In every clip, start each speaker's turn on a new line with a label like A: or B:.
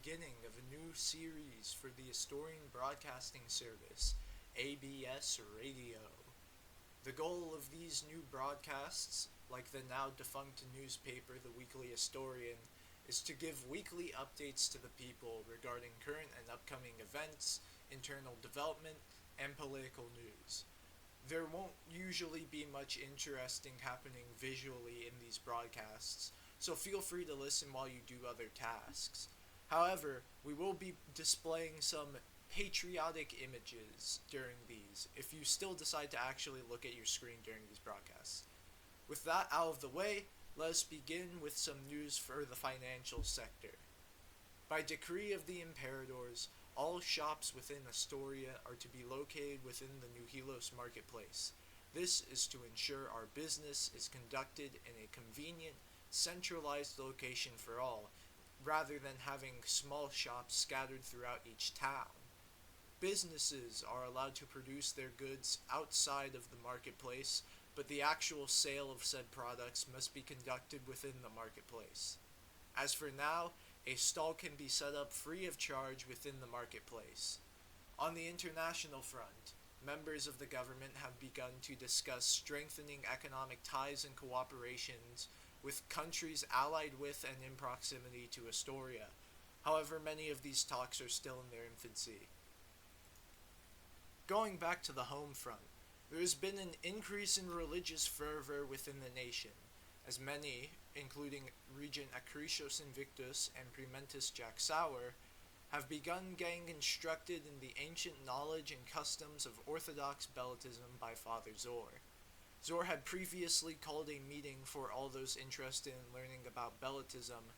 A: beginning of a new series for the Astorian Broadcasting Service, ABS Radio. The goal of these new broadcasts, like the now defunct newspaper The Weekly Astorian, is to give weekly updates to the people regarding current and upcoming events, internal development, and political news. There won't usually be much interesting happening visually in these broadcasts, so feel free to listen while you do other tasks. However, we will be displaying some patriotic images during these, if you still decide to actually look at your screen during these broadcasts. With that out of the way, let us begin with some news for the financial sector. By decree of the Imperadors, all shops within Astoria are to be located within the New Helos marketplace. This is to ensure our business is conducted in a convenient, centralized location for all, rather than having small shops scattered throughout each town. Businesses are allowed to produce their goods outside of the marketplace, but the actual sale of said products must be conducted within the marketplace. As for now, a stall can be set up free of charge within the marketplace. On the international front, members of the government have begun to discuss strengthening economic ties and cooperations with countries allied with and in proximity to Astoria. However, many of these talks are still in their infancy. Going back to the home front, there has been an increase in religious fervor within the nation, as many, including Regent Acrisios Invictus and Primentus Jack Sauer, have begun getting instructed in the ancient knowledge and customs of Orthodox Belotism by Father Zor. Zor had previously called a meeting for all those interested in learning about Belotism,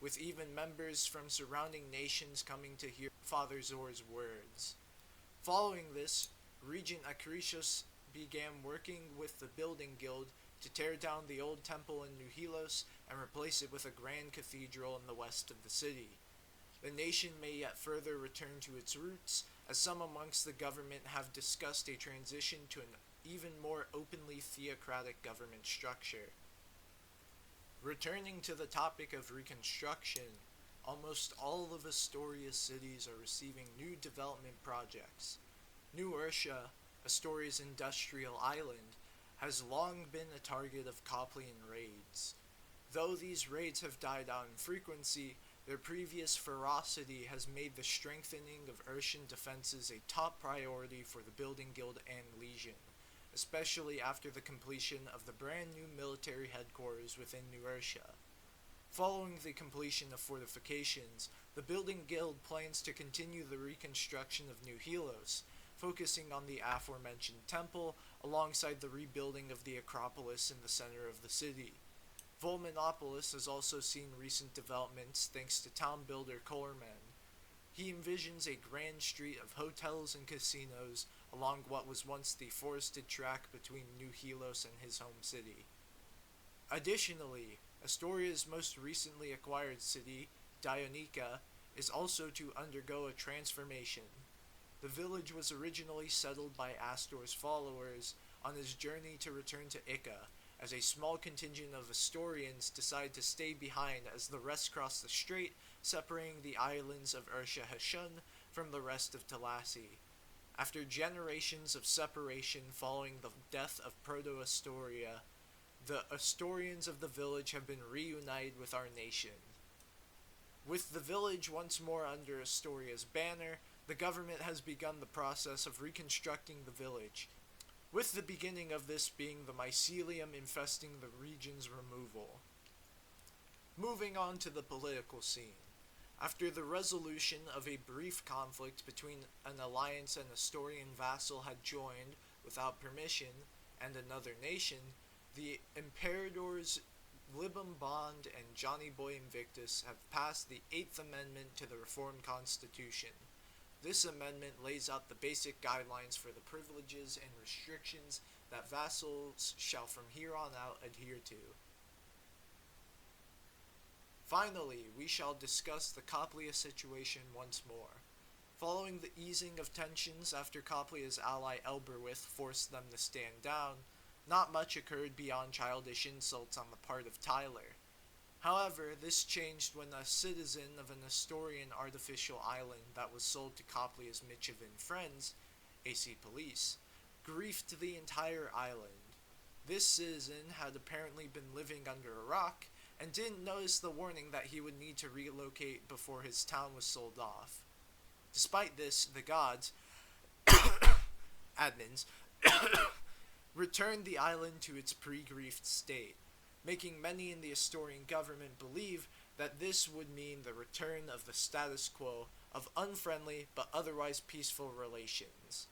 A: with even members from surrounding nations coming to hear Father Zor's words. Following this, Regent Acrisius began working with the Building Guild to tear down the old temple in New Helos and replace it with a grand cathedral in the west of the city. The nation may yet further return to its roots, as some amongst the government have discussed a transition to an even more openly theocratic government structure. Returning to the topic of reconstruction, almost all of Astoria's cities are receiving new development projects. New Ursia, Astoria's industrial island, has long been a target of Coplian raids. Though these raids have died out in frequency, their previous ferocity has made the strengthening of Ursian defenses a top priority for the Building Guild and Legion, especially after the completion of the brand new military headquarters within New Ursia. Following the completion of fortifications, the Building Guild plans to continue the reconstruction of New Helos, focusing on the aforementioned temple alongside the rebuilding of the Acropolis in the center of the city. Volminopolis has also seen recent developments thanks to town builder Colorman. He envisions a grand street of hotels and casinos along what was once the forested track between New Helos and his home city. Additionally, Astoria's most recently acquired city, Dionica, is also to undergo a transformation. The village was originally settled by Astor's followers on his journey to return to Ica, as a small contingent of Astorians decide to stay behind as the rest cross the strait, separating the islands of Ursia Hashun from the rest of Talassi. After generations of separation following the death of Proto-Astoria, the Astorians of the village have been reunited with our nation. With the village once more under Astoria's banner, the government has begun the process of reconstructing the village, with the beginning of this being the mycelium infesting the region's removal. Moving on to the political scene. After the resolution of a brief conflict between an alliance an Astorian vassal had joined without permission and another nation, the Imperadors Libum Bond and Johnny Boy Invictus have passed the Eighth Amendment to the Reformed Constitution. This amendment lays out the basic guidelines for the privileges and restrictions that vassals shall from here on out adhere to. Finally, we shall discuss the Coplia situation once more. Following the easing of tensions after Coplia's ally Elberwith forced them to stand down, not much occurred beyond childish insults on the part of Tyler. However, this changed when a citizen of an Astorian artificial island that was sold to Coplia's Michovan friends, AC Police, griefed the entire island. This citizen had apparently been living under a rock and didn't notice the warning that he would need to relocate before his town was sold off. Despite this, the gods, admins, returned the island to its pre-griefed state, making many in the Astorian government believe that this would mean the return of the status quo of unfriendly but otherwise peaceful relations.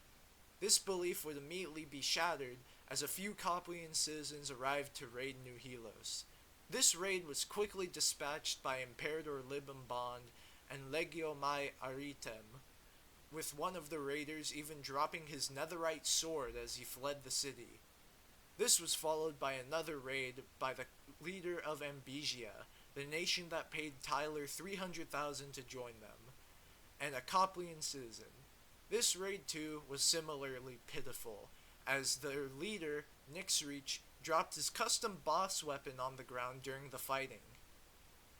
A: This belief would immediately be shattered as a few Coplian citizens arrived to raid New Helos. This raid was quickly dispatched by Imperator Libambond and Legio Mai Aritem, with one of the raiders even dropping his netherite sword as he fled the city. This was followed by another raid by the leader of Ambesia, the nation that paid Tyler 300,000 to join them, and a Coplian citizen. This raid too was similarly pitiful, as their leader, Nixreach, dropped his custom boss weapon on the ground during the fighting.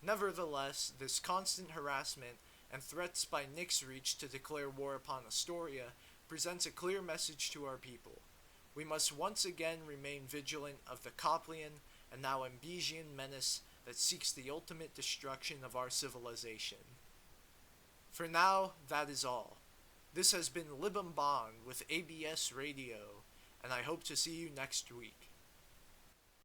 A: Nevertheless, this constant harassment and threats by Nixreach to declare war upon Astoria presents a clear message to our people. We must once again remain vigilant of the Coplian and now Ambesian menace that seeks the ultimate destruction of our civilization. For now, that is all. This has been Libambond with ABS Radio, and I hope to see you next week.